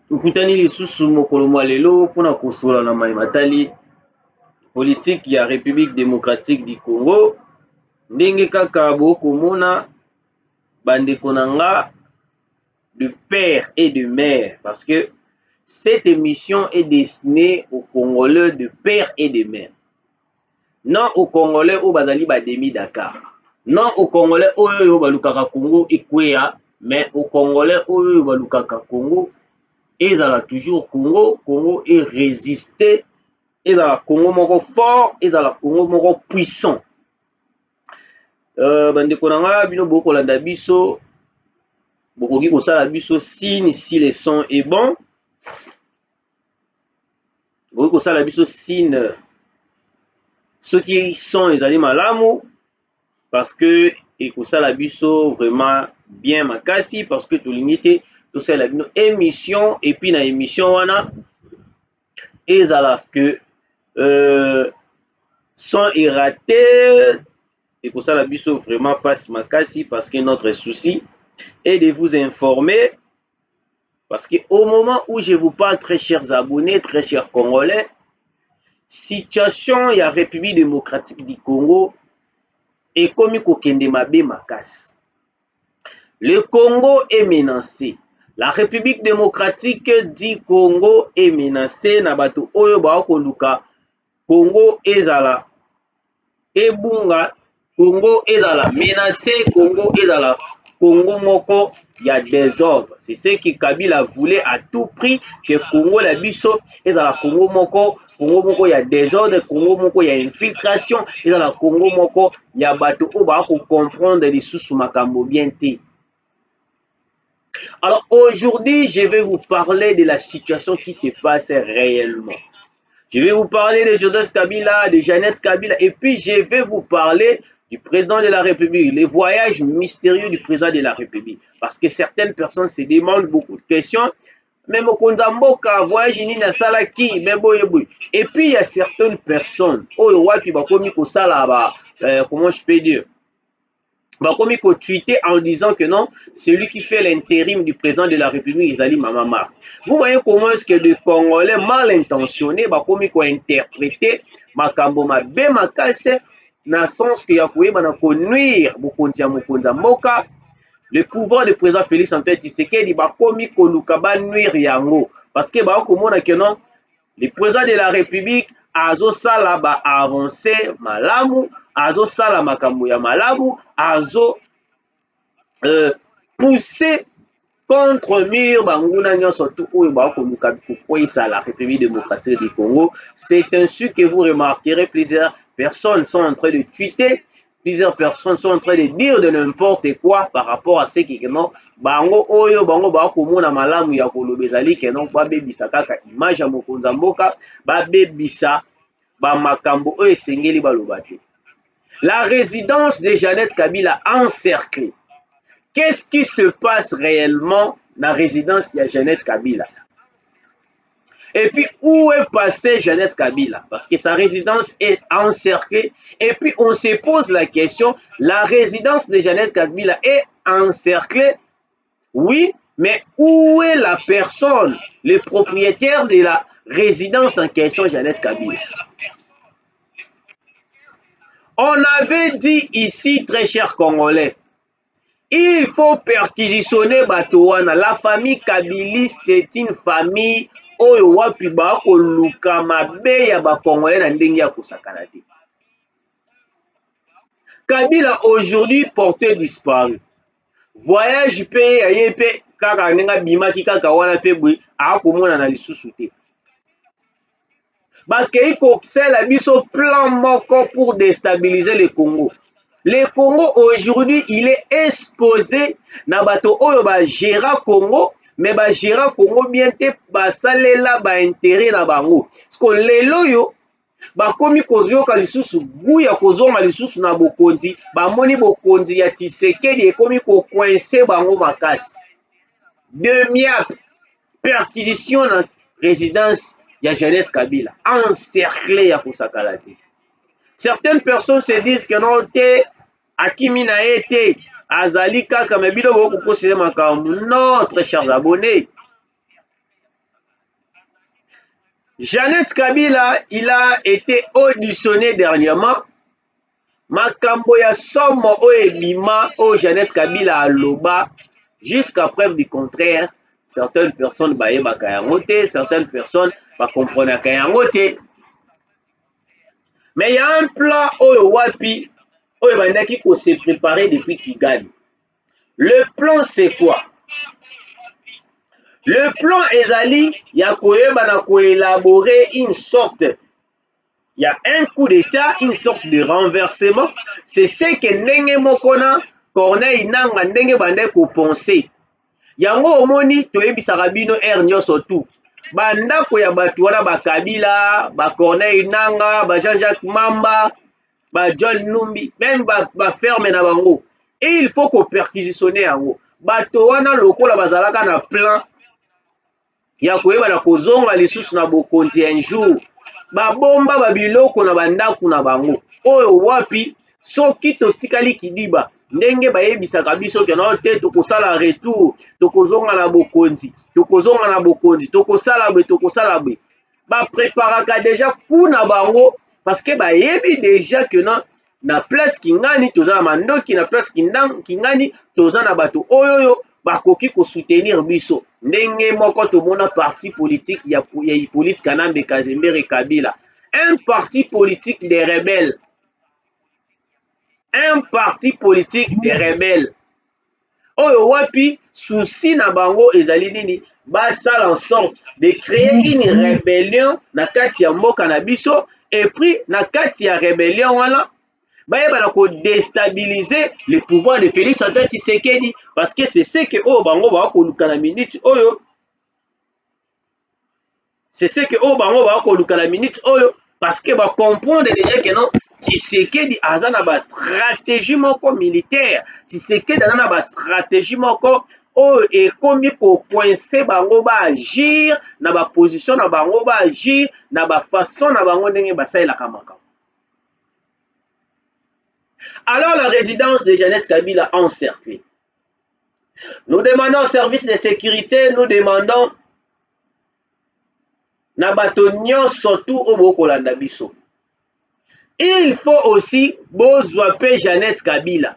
Ukutani lisusu mokolo mwa lelo mpona kosola na matali politique ya République démocratique du Congo. Ndenge kaka bokomona bandeko na nga de père et de mère, parce que cette émission est destinée aux Congolais de père et de mère, non aux Congolais au bazali bademi Dakar, non aux Congolais oyo balukaka Congo ekwea, mais aux Congolais oyo balukaka Congo ezala toujours Congo, Congo est résisté, ezala Congo moko fort, ezala Congo moko puissant. Bandeko na nga bino bokolanda biso, bokoki kosala biso signe si le son est bon, bokoki kosala biso signe soki son ezali malamu, parce que ekosala biso vraiment bien makasi, parce que tolingi te tosala bino émission, et puis na émission wana ezala que son est raté, ekosala biso vraiment passe makasi, parce que notre souci est de vous informer, parce que au moment où je vous parle, très chers abonnés, très chers Congolais, situation ya République démocratique du Congo ekomi kokende mabe makasi. Le Congo est menacé. La République démocratique du Congo est menacée na bato oyo bakoluka Congo ezala ebunga, Congo ezala menacé, Congo ezala Congo moko ya désordre. C'est ce que Kabila voulait à tout prix, que Congo la biso ezala Congo moko ya désordre, Congo moko ya infiltration, ezala Congo moko ya bato oyo bako comprendre lisusu makambo bien te. Alors aujourd'hui, je vais vous parler de la situation qui se passe réellement. Je vais vous parler de Joseph Kabila, de Jeannette Kabila, et puis je vais vous parler du président de la République, les voyages mystérieux du président de la République. Parce que certaines personnes se demandent beaucoup de questions. Même au Konzamboka, voyage nini na salaki, et puis il y a certaines personnes, comment je peux dire, bakomi ko tweeter en disant que non, celui qui fait l'intérim du président de la République, Ezali Mama Marthe. Vous voyez comment est-ce que des Congolais mal intentionnés bakomi ko interpréter makambo mabe makase na sens que ya koyeba na ko nuire bokonzi ya mokonzi mboka. Le pouvoir du président Félix Antoine Tshisekedi bakomi ko luka ba nuire yango, parce que bakomona que non, le président de la République azosala ba avancé malamu, azosala makambo ya malamu, azo pousser contre mur banguna nyonso tu oyo bakoluka kokweyisa la République démocratique du Congo. C'est ainsi que vous remarquerez plusieurs personnes sont en train de tweeter, plusieurs personnes sont en train de dire de n'importe quoi par rapport à ce qui non bango oyo bango bakomona malamu ya koloba ezali ke non babebisa kaka image ya mokonzi mboka, babebisa bamakambo oyo esengeli baloba te. La résidence de Jeannette Kabila encerclée. Qu'est-ce qui se passe réellement dans la résidence de Jeannette Kabila? Et puis, où est passée Jeannette Kabila? Parce que sa résidence est encerclée. Et puis, on se pose la question, la résidence de Jeannette Kabila est encerclée? Oui, mais où est la personne, le propriétaire de la résidence en question, Jeannette Kabila? On avait dit ici, très chers Congolais, il faut perquisitionner Batouana. La famille Kabili, c'est une famille oyo wapi bakoluka mabe ya bakongolais na ndenge ya kosakana te. Kabila aujourd'hui porté disparu. Voyage pe aye pe kaka nenga bimaki kaka wana pe bwe akomona na lisusu te. Bakei kosala biso plan moko pour déstabiliser le Congo. Le Congo aujourd'hui, il est exposé na bato oyo ba gérant Congo, mais ba gérant Congo bien te basalela ba intérêt na bango. Parce que lelo yo bakomi kozoyoka lisusu goût ya kozonga lisusu na bokonzi, bamoni bokonzi ya Tshisekedi ekomi ko coincer bango makasi. Demiap perquisition na résidence ya Jeannette Kabila, encerclé ya kosakala te. Certaines personnes se disent que non te akimi na ye te azali kaka me bino boko kosele makambo. Non, très chers abonnés, Jeannette Kabila, il a été auditionné dernièrement. Makambo ya somo o ebima o Jeannette Kabila aloba, jusqu'à preuve du contraire, certaines personnes bayebaka yango te, certaines personnes bakomprenaka yango te. Mais il y a un plan oyo wapi oyo bandaki ko se préparer depuis Kigali. Le plan c'est quoi? Le plan ezali ya koyeba na koélaborer une sorte, il y a un coup d'état, une sorte de renversement. C'est ce que ndenge moko na Corneille Nanga ndenge bande ko penser. Yango omoni toyebisaka bino air nyonso tu. Bandako ya bato wana ba Kabila, ba Corneille Nanga, ba Jean-Jacques Mamba, ba John Numbi, même ba ferme na bango. Et il faut ko perquisitionner yango. Bato wana lokola bazalaka na plan ya koyeba na kozonga lisusu na bokonzi un jour. Babomba babiloko na bandako na bango. Oyo wapi soki totikali kidiba ndenge bayebisaka biso ke na te tokosala retour, tokozonga na bokonzi, tokozonga na bokonzi, tokosala bwe, tokosala bwe. Bapreparaka deja kuna bango parce que bayebi deja ke na place kingani toza na mandoki, na place kingani toza na bato oyoyo bakoki kosoutenir biso. Ndenge moko tomona parti politique ya Hippolyte Kanambe Kazembe Kabila, un parti politique des rebelles, un parti politique des rebelles. Oyo wapi souci na bango ezali nini? Basala en sorte de créer une rébellion na kati ya mboka na biso, et puis na kati ya rébellion wana bayeba na ko déstabiliser le pouvoir de Félix Antoine Tshisekedi, parce que c'est ce que oyo bango bakoluka na minute oyo, c'est ce que oyo bango bakoluka na minute oyo, parce que ba comprendre déjà que non Tshisekedi aza na ba stratégie moko militaire, Tshisekedi aza na ba stratégie moko oyo ekomi ko coincer bango ba agir na ba position na bango, ba agir na ba façon na bango ndenge basalelaka makambo. Alors la résidence de Jeannette Kabila encerclée. Nous demandons au service de sécurité, nous demandons na bato nyonso tu oyo bokolanda biso. Il faut aussi bozwa pe Jeannette Kabila.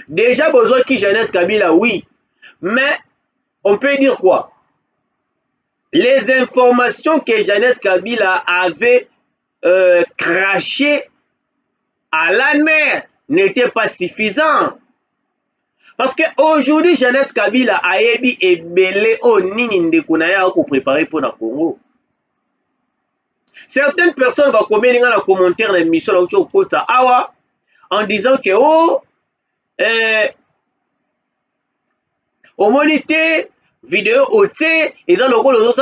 Déjà besoin qui Jeannette Kabila, oui, mais on peut dire quoi? Les informations que Jeannette Kabila avait crachées à la mer n'étaient pas suffisantes. Parce qu'aujourd'hui, Jeannette Kabila a yebi ebele o nini ndeko na ya ko préparer pour la Congo. Certaines personnes vont commenter dans les commentaires de l'émission awa en disant que au monité vidéo oté ils ont le rôle aux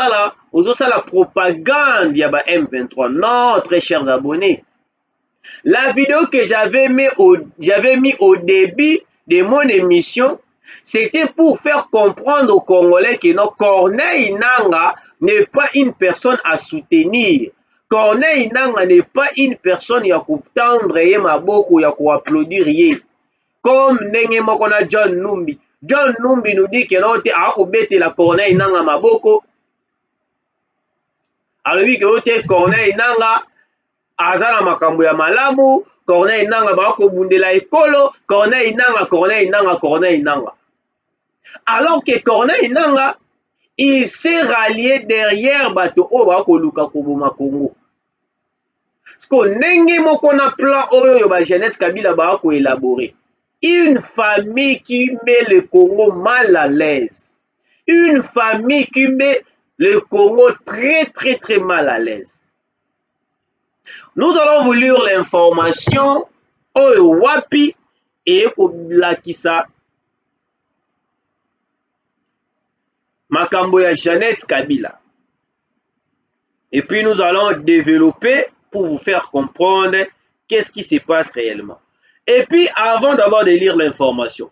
la propagande ya ba M23. Non, très chers abonnés. La vidéo que j'avais mis au début de mon émission, c'était pour faire comprendre aux Congolais que non, Corneille Nanga n'est pas une personne à soutenir. Corneille Nanga n'est pas une personne ya kutendre ye maboko ya ko applaudir ye. Comme ndenge moko na John Numbi. John Numbi nous dit que non te a ko betela Corneille Nanga maboko. Alobi que ote Corneille Nanga azala makambo ya malamu, Corneille Nanga bako bundela ekolo, Corneille Nanga. Alors que Corneille Nanga, il s'est rallié derrière bato oyo bako luka koboma Congo. Parce que ndenge moko na plan oyo ba Jeannette Kabila bako élaborer. Une famille qui met le Congo mal à l'aise. Une famille qui met le Congo très très très mal à l'aise. Nous allons vous lire l'information oyo wapi et kolakisa makambo ya Jeannette Kabila. Et puis nous allons développer pour vous faire comprendre qu'est-ce qui se passe réellement. Et puis avant d'abord de lire l'information,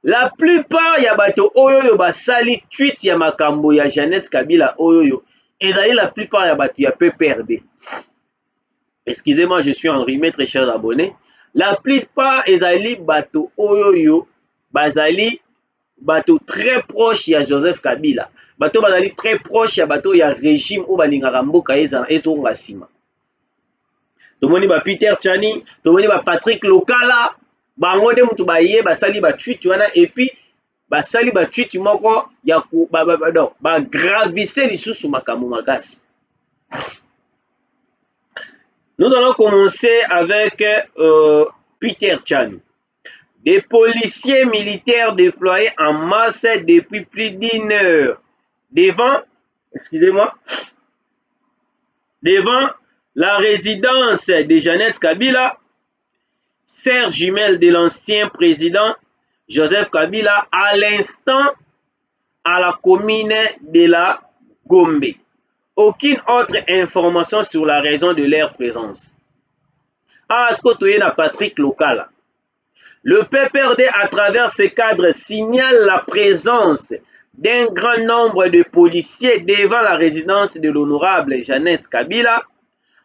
la plupart ya bato oyo basali tweet ya makambo ya Jeannette Kabila oyo ezali la plupart ya bato ya PPRD. Excusez-moi, je suis enrhumé, très chers abonnés. La plupart ezali bato oyo bazali bato très proche ya Joseph Kabila, bato bazali très proche ya bato ya régime oyo balingaka mboka ezonga nsima. Tomoni ba Peter Tchani, tomoni ba Patrick Lokala, bango nde mutu baye basali ba tweet wana, et puis basali ba tweet moko ya bagravise lisusu makambo makasi. Nous allons commencer avec Peter Tchani. Des policiers militaires déployés en masse depuis plus d'1 heure devant la résidence de Jeannette Kabila, sœur jumelle de l'ancien président Joseph Kabila, à l'instant à la commune de la Gombe. Aucune autre information sur la raison de leur présence. Ce que tu es Patrick Lokala. Le PPRD, à travers ce cadre, signale la présence d'un grand nombre de policiers devant la résidence de l'honorable Jeannette Kabila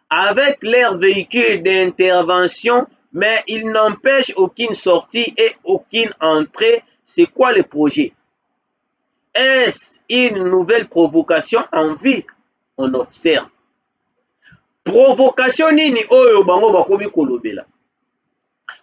avec leurs véhicules d'intervention, mais il n'empêche aucune sortie et aucune entrée. C'est quoi le projet? Est-ce une nouvelle provocation en vue? On observe. Provocation nini oyo bango bakomi kolobela?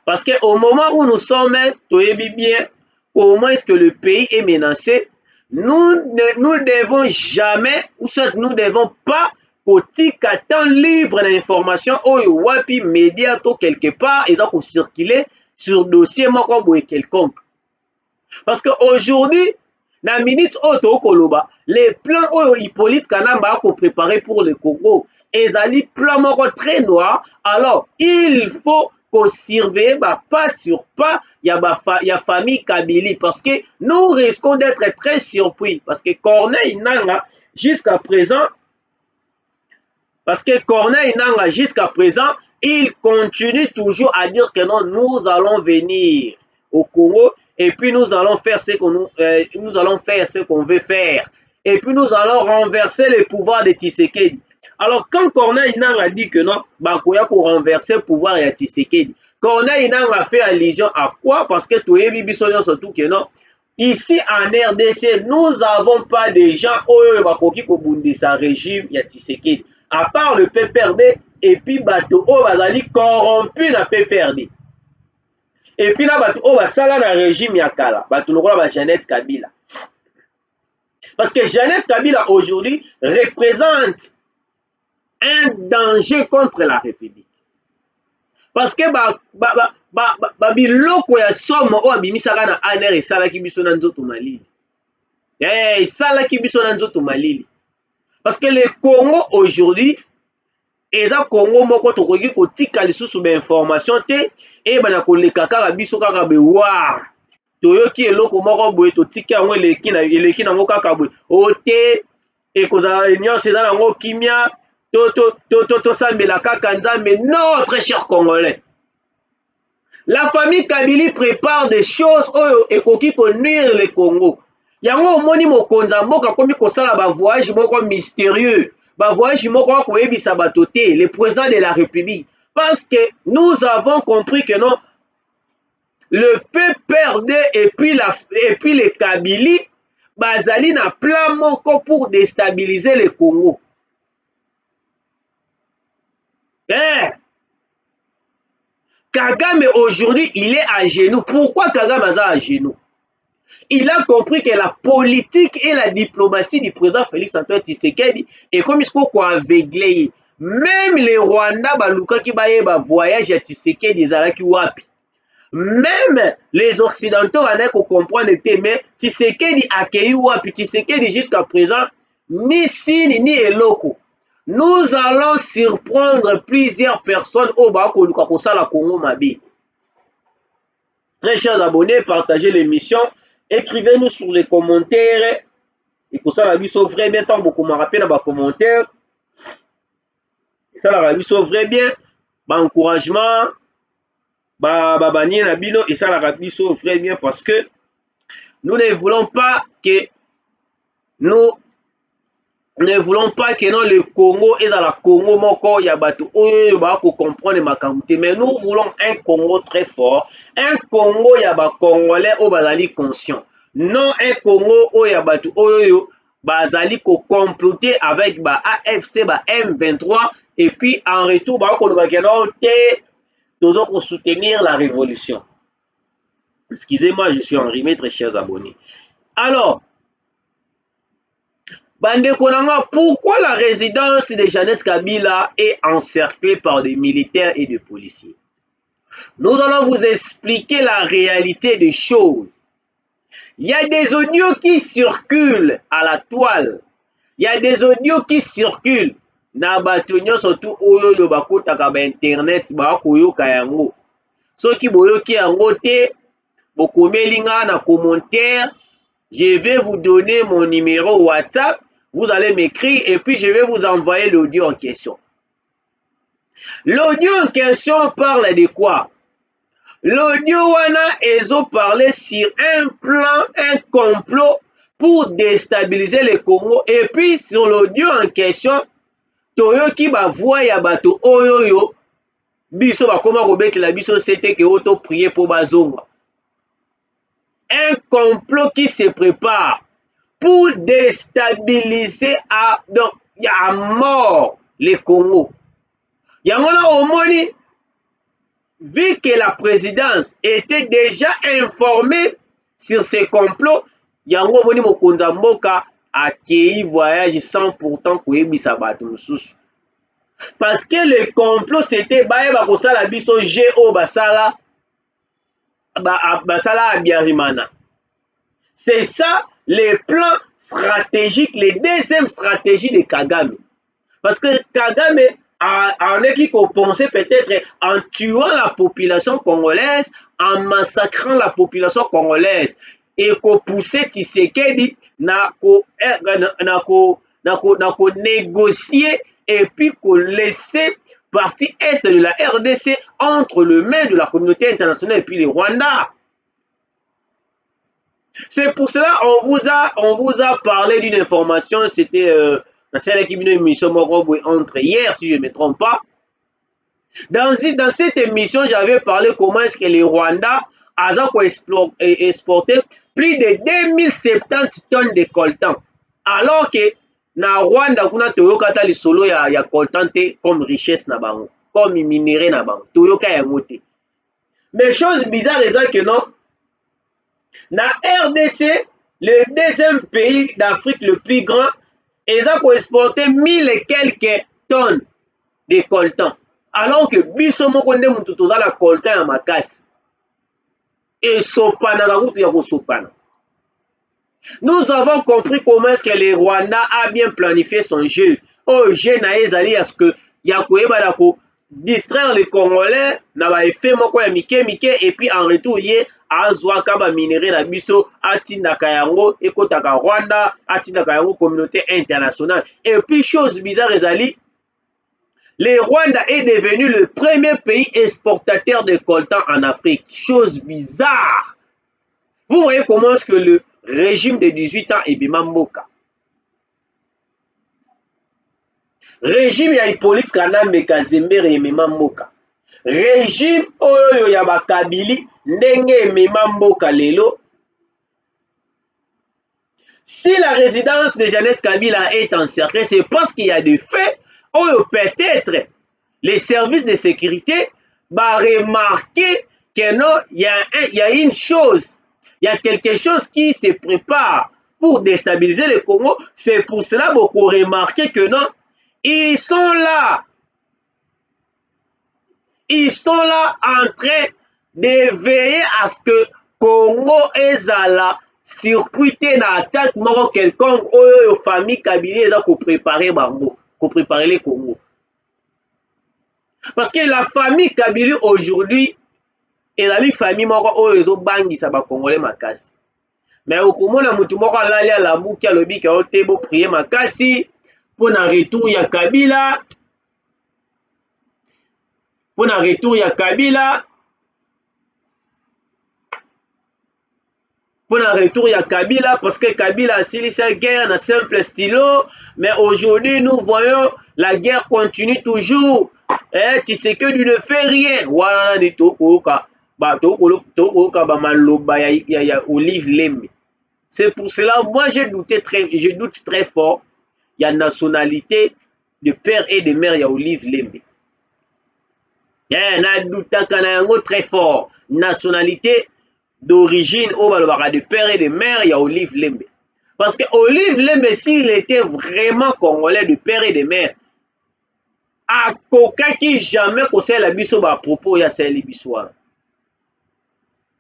Parce qu'au moment où nous sommes, toyebi bien comment est-ce que le pays est menacé, nous ne devons jamais, ou soit nous ne devons pas kotika temps libre d'information oyo wapi média to quelque part eza ko circuler sur dossier moko boye quelconque. Parce que aujourd'hui, na minute oyo tokoloba, les plans oyo Hippolyte Kanamba a préparé pour le Congo, ezali plan moko très noir. Alors, il faut qu'on surveille pas sur pas ya famille Kabili, parce que nous risquons d'être très surpris, parce que Corneille Nangaa jusqu'à présent, il continue toujours à dire que non, nous allons venir au Congo et puis nous allons faire ce qu'on veut faire. Et puis nous allons renverser le pouvoir de Tshisekedi. Alors quand Corneille Nangaa dit que non, bakoya pour renverser le pouvoir de Tshisekedi, Corneille Nangaa fait allusion à quoi? Parce que tout est surtout que non, ici en RDC, nous n'avons pas de gens qui ont bundisa régime ya Tshisekedi. À part le PPRD et puis bato o bazali corrompu na PPRD. Et puis na bato o basala na régime ya kala, bato lokola ba Jeannette Kabila. Parce que Jeannette Kabila aujourd'hui représente un danger contre la République. Parce que biloko ya somo o abimisaka na ANR esalaki biso na nzoto malili. Esalaki biso na nzoto malili. Parce que le Congo aujourd'hui, eza Congo moko tokoki kotika lisusu ba information te e bana koleka kaka biso kaka be wa toyoki eloko moko boye totika yango eleki nango kaka boye ote ekozala nyonso eza nango kimia tosambela kaka nzambe. Non, très cher Congolais, la famille Kabili prépare des choses oyo ekoki konuire le Congo. Yango omoni mokonza mboka komi kosala ba voyage moko mystérieux, ba voyage moko koyebisa bato te, le président de la République, parce que nous avons compris que non, le PPRD et puis les Kabili bazali na plan moko pour déstabiliser le Congo. Kagame aujourd'hui il est à genoux. Pourquoi Kagame est à genoux? Il a compris que la politique et la diplomatie du président Félix Antoine Tshisekedi est comme il faut aveuglé. Même les Rwandais baluka ki baye ba voyage à Tshisekedi ezalaki wapi. Même les occidentaux vanaient comprendre que mais Tshisekedi accueilli wapi. Tshisekedi jusqu'à présent ni signe ni eloko. Nous allons surprendre plusieurs personnes au Bakoluka Kosala Congo Mabi. Très chers abonnés, partagez l'émission. Écrivez-nous sur les commentaires. Et pour ça, la vie sauve vrai bien. Tant beaucoup me rappellent dans les commentaires. Ça, la vie sauve vrai bien. Encouragement. Bani na bino. Et ça, la vie sauve vrai bien parce que nous ne voulons pas que non, le Congo est dans la Congo moko ya bato oyo ba ko comprendre makamute, mais nous voulons un Congo très fort, un Congo ya ba Congolais au bazali conscient. non un Congo oyo bato oyo bazali ko comploter avec ba AFC ba M23 et puis en retour ba ko ba keno te toujours pour soutenir la révolution. Excusez-moi, je suis enrhumé, très chers abonnés. Alors, bandeko nanga, pourquoi la résidence de Jeannette Kabila est encerclée par des militaires et des policiers? Nous allons vous expliquer la réalité des choses. Il y a des audios qui circulent à la toile. Il y a des audios qui circulent na bato surtout oyo bakotaka ba internet ba koyoka yango. Soki boyoki yango te, bokomeli nga na commentaire, je vais vous donner mon numéro WhatsApp, vous allez m'écrire et puis je vais vous envoyer l'audio en question. L'audio en question parle de quoi? L'audio wana ezo parler sur un plan, un complot pour déstabiliser le Congo. Et puis sur l'audio en question, toyoki ba voix ya bato oyoyo biso bakoma kobetela biso c'était que auto prier pour bazonga. Un complot qui se prépare pour déstabiliser à mort le Congo. Yangona omoni, vu que la présidence était déjà informée sur ces complots, yango omoni mokonza mboka akei voyage sans pourtant koyebisa bato mosusu. Parce que le complot c'était bayeba kosala biso GO basala à Biarimana. C'est ça le plan stratégique, le deuxième stratégie de Kagame. Parce que Kagame en qui pensait peut-être en tuant la population congolaise, en massacrant la population congolaise, et qu'on poussait Tshisekedi na négocier et puis qu'on laissait partie est de la RDC entre les mains de la communauté internationale et puis les Rwandais. C'est pour cela on vous a parlé d'une information, c'était une émission entre hier, si je ne me trompe pas. Dans cette émission, j'avais parlé comment est-ce que les Rwandais ont exporté plus de 2070 tonnes de coltan. Alors que na Rwanda, kuna toyokata lisolo ya coltan comme richesse na bango, comme minerai na bango, toyoka ya moté. Mais chose bizarre est que non, na RDC, le deuxième pays d'Afrique le plus grand, ils ont exporté 1000 et quelques tonnes de coltan. Alors que biso moko nde mutu tozala coltan ya makasi. Et sopana na kutu ya kosopana. Nous avons compris comment est-ce que le Rwanda a bien planifié son jeu. Oh, jeu na ezali à ce que ya koyeba na ko distraire les Congolais na ba effet moko ya mike et puis en retour ye azwaka ba minerai na biso atindaka yango ekotaka Rwanda, atindaka yango communauté internationale. Et puis chose bizarre ezali, le Rwanda est devenu le premier pays exportateur de coltan en Afrique. Chose bizarre. Vous voyez comment est-ce que le régime de 18 ans est Bimamboka. Régime ya Hippolyte Kanambe Kazembere emema mboka. Régime oyo ya bakabili ndenge emema mboka lelo. Si la résidence de Jeannette Kabila est encerclée, c'est parce qu'il y a des faits oyo peut-être les services de sécurité va remarquer que non, il y a une chose, il y a quelque chose qui se prépare pour déstabiliser le Congo. C'est pour cela beaucoup remarquer que non, ils sont là en train de veiller à ce que Congo ezala circuité na attaque moko quelconque oyo famille Kabila eza ko préparer bango, ko préparer le Congo. Parce que la famille Kabila aujourd'hui ezali famille moko oyo ezo bangisa ba Congolais makasi. Mais okomona mutu moko alali ala buki alobi ka otebo prier makasi pour na retour ya Kabila. Pour na retour ya Kabila. Pour na retour ya Kabila, parce que Kabila a scellé sa guerre dans simple stylo, mais aujourd'hui nous voyons la guerre continue toujours. Tshisekedi ne fait rien. Voilà ni tokoka ba maloba ya Olive Lembe. C'est pour cela, moi, je doute très fort. Il y a nationalité de père et de mère, il y a Olive Lembe. Na doutaka na yango très fort. Nationalité d'origine, de père et de mère, il y a Olive Lembe. Parce que Olive Lembe, s'il était vraiment congolais de père et de mère, akokaki jamais kosala biso ba propos ya sali biso wana.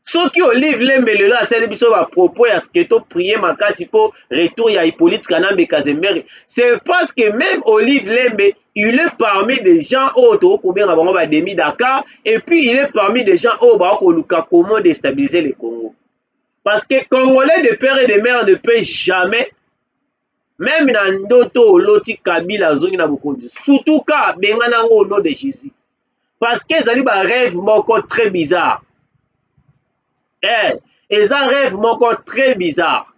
Soki Olive Lembe lelo asali biso ba propos ya ce to prier makasi po retour ya Hippolyte Kanambe Kazembe, c'est parce que même Olive Lembe, il est parmi des gens autres combien bango ba demi Dakar, et puis il est parmi des gens au ba ko luka comment déstabiliser le Congo. Parce que Congolais de père et de mère ne peut jamais, même na ndoto loti Kabila zongi na bokonzi, surtout ka bengana ngo au nom de Jésus. Parce que ezali ba rêve moko très bizarre. Ils ont un rêve moko très bizarre.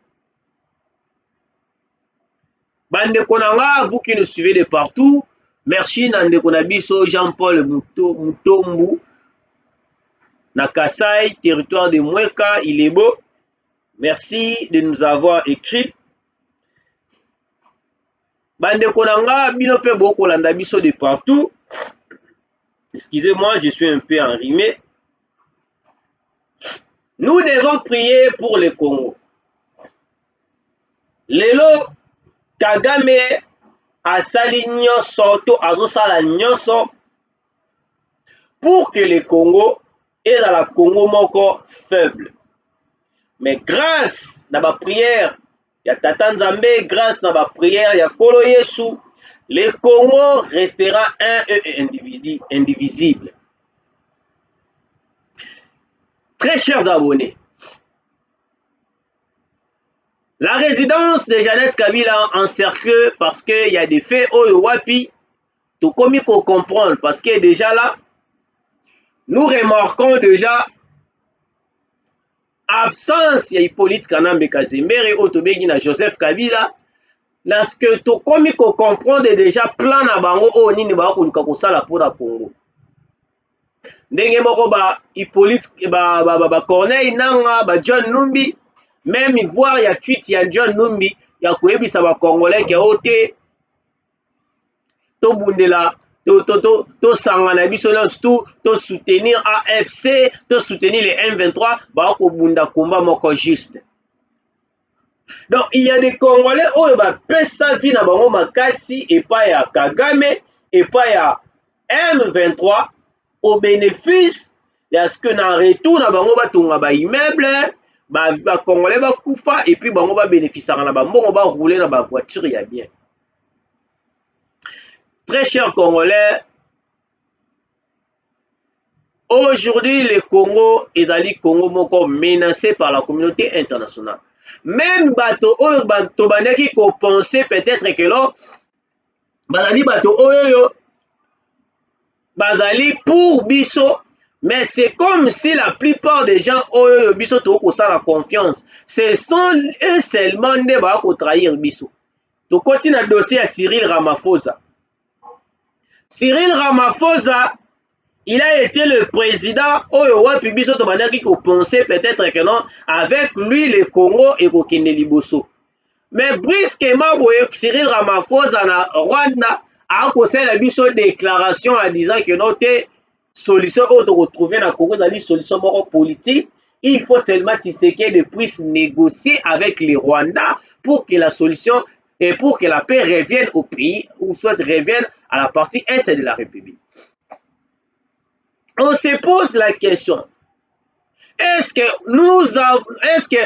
Bande konanga, vous qui nous suivez de partout, merci Nande Konabiso Jean-Paul Mutombu, na Kasai, territoire de Mweka, il est beau. Merci de nous avoir écrit. Bande konanga, binope boko landa biso de partout. Excusez-moi, je suis un peu enrhumé. Nous devons prier pour le Congo. Lelo Kagame asali nyonso to azosala nyonso pour que le Congo est dans la Congo moko faible. Mais grâce na ba prière ya Tata Nzambe, grâce na ba prière ya Kolo Yesu, le Congo restera un et indivisible. Très chers abonnés, la résidence de Jeannette Kabila encerclée parce qu'il y a des faits au Wapi, tout comme il faut comprendre, parce que déjà là, nous remarquons déjà absence ya Hippolyte Kanambe Kazembe et Otobegi na Joseph Kabila, parce que tout comme il faut comprendre déjà plan na bango o nini ba ko luka kosala pour la Congo. Ndenge moko ba Hippolyte ba Corneille Nanga ba John Numbi, même voir ya tweet ya John Numbi ya koyebisa ba Congolais ke ote to bundela to sangana biso tout to soutenir AFC, to soutenir les M23 ba ko bunda combat moko juste. Donc il y a des Congolais oyo ba pesa vie na bango makasi et pas ya Kagame et pas ya M23 au bénéfice de ce que na retour na bango batonga ba immeuble ba Congolais ba kufa et puis bango ba bénéficier na ba mbongo ba rouler na ba voiture ya bien. Très chers Congolais, aujourd'hui le Congo ezali Congo moko menacé par la communauté internationale. Même bato oyo bato bandaki ko penser peut-être que lo bazali bato oyo bazali pour biso, mais c'est comme si la plupart des gens oyo biso to ko sala confiance, ce sont eux seulement nde ba ko trahir biso. To continue na dossier à Cyril Ramaphosa. Cyril Ramaphosa, il a été le président oyo wapi biso to bandaki ko penser peut-être que non, avec lui le Congo et ko kende liboso. Mais brusquement Cyril Ramaphosa na Rwanda a kosala biso déclaration en disant que notre solution autre retrouver na Congo dans solution politique, il faut seulement Tshisekedi puisse négocier avec les Rwandais pour que la solution et pour que la paix revienne au pays ou soit revienne à la partie est de la République. On se pose la question, est-ce que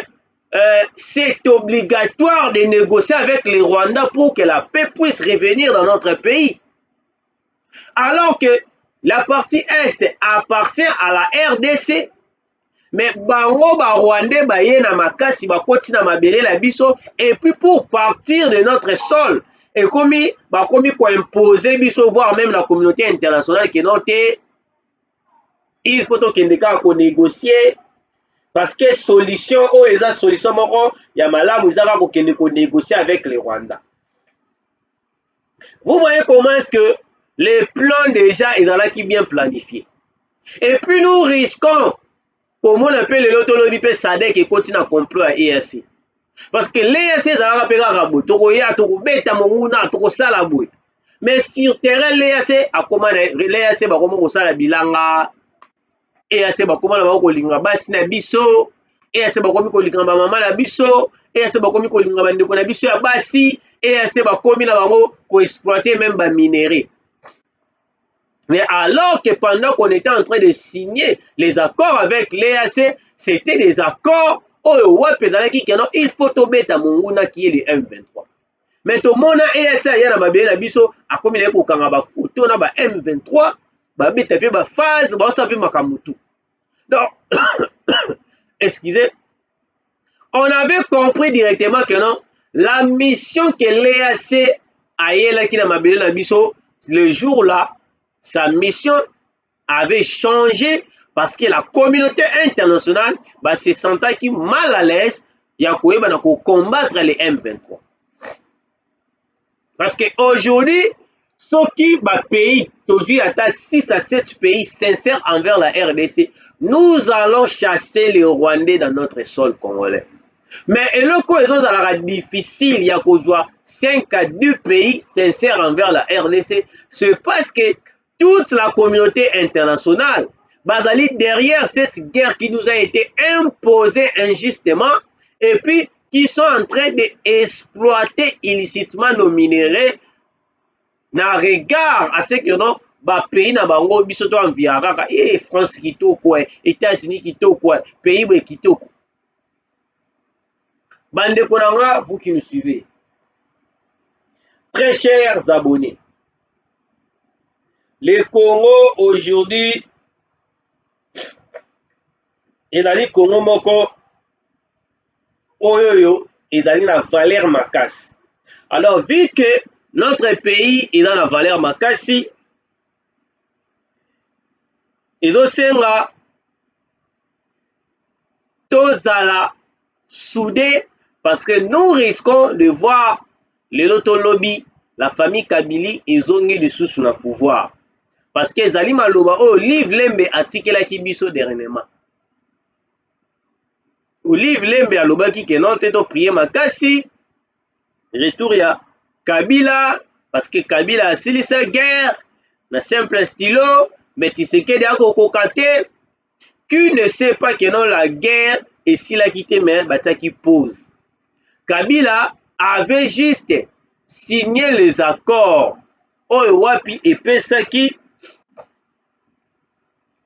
c'est obligatoire de négocier avec les Rwandais pour que la paix puisse revenir dans notre pays? Alors que la partie Est appartient à la RDC, mais bango ba Rwandais baye na makasi bakoti na mabele la biso, et puis pour partir de notre sol, et comme ko imposer biso, voire même la communauté internationale qui note, il faut qu'on négocier. Parce que solution ou eza solution moko ya malamu ezaka ko kende ko négocier avec les Rwandais. Vous voyez comment est-ce que les plans déjà ezalaki bien planifiés. Et puis nous risquons, comme on appelle le lotolobi pe SADC et continue à complot à ERC. parce que l'EAC ezalaka mpe kaka boye tokoya tokobeta monguna tokosala boye mais sur terrain l'EAC akoma na l'EAC bakoma kosala bilanga EAC bakoma na bango kolinga basi na biso EAC bakomi kolinga bamama na biso EAC bakomi kolinga bandeko na biso ya basi EAC bakomi na bango koexploiter même baminéré. Mais alors que pendant qu'on était en train de signer les accords avec l'EAC, c'était des accords oyo wapi ezalaki keno il faut tobeta monguna qui est le M23. Mais tomona EAC aya na babele na biso akomi na kokanga ba photo na ba M23 babeta pe ba phase baosala pe makamutu. Donc excusez, on avait compris directement que non, la mission que l'EAC ayelaki na mabele na biso le jour là, sa mission avait changé parce que la communauté internationale se sentait mal à l'aise ya koyeba na combattre les M23. Parce qu'aujourd'hui, soki ba pays, tozui ata 6 à 7 pays sincères envers la RDC, nous allons chasser les Rwandais dans notre sol congolais. Mais eloko ezozalaka difficile ya kozwa 5 à 2 pays sincères envers la RDC, c'est parce que toute la communauté internationale bazali derrière cette guerre qui nous a été imposée injustement et puis qui sont en train d'exploiter illicitement nos minéraux na regard à ce que non ba pays na bango biso to envia kaka France kitoko États-Unis kitoko pays ba kitoko. Bandeko nanga, vous qui nous suivez, très chers abonnés, le Congo aujourd'hui ezali Congo moko oyo ezali na valeur makasi. Alors vu que notre pays est dans la valeur makasi, ezosenga tozala soudés parce que nous risquons de voir le Loto Lobby, la famille Kabili ezongi lisusu na pouvoir. Parce que ezali maloba Olive Lembe atikelaki biso dernièrement. Olive Lembe alobaki ke non te to prier makasi retour ya Kabila parce que Kabila asilisa guerre na simple stylo mais Tshisekedi akokoka te. Qui ne sait pas que non la guerre et si la quitté mais bataki pause. Kabila avait juste signé les accords oyo wapi epesaki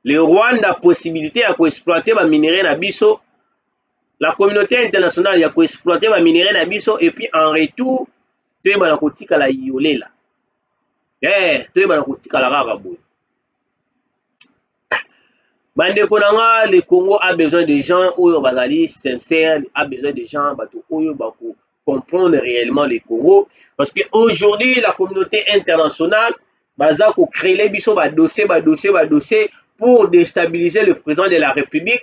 le Rwanda possibilité ya koexploiter ba minéraux na biso, la communauté internationale ya koexploiter ba minéraux na biso et puis en retour toyeba na kotikala yolela. Toyeba na kotikala kaka boye. Bandeko nanga, le Congo a besoin de gens oyo bazali sincères, a besoin de gens bato oyo bako comprendre réellement le Congo parce que aujourd'hui la communauté internationale baza ko créer biso ba dossier pour déstabiliser le président de la République.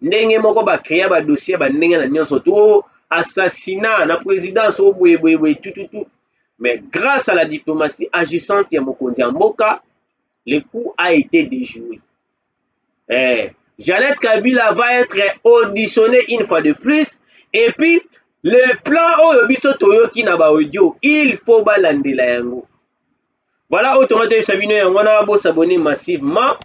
Ndenge moko ba créer ba dossier ba ndenge na nyonso to assassinat na présidence o boye tout. Mais grâce à la diplomatie agissante ya mokonzi ya mboka, le coup a été déjoué. Jeannette Kabila va être auditionnée une fois de plus et puis le plan oyo biso toyoki na ba audio il faut balandela yango. Voilà autrement dit sabino yango na bo s'abonner massivement.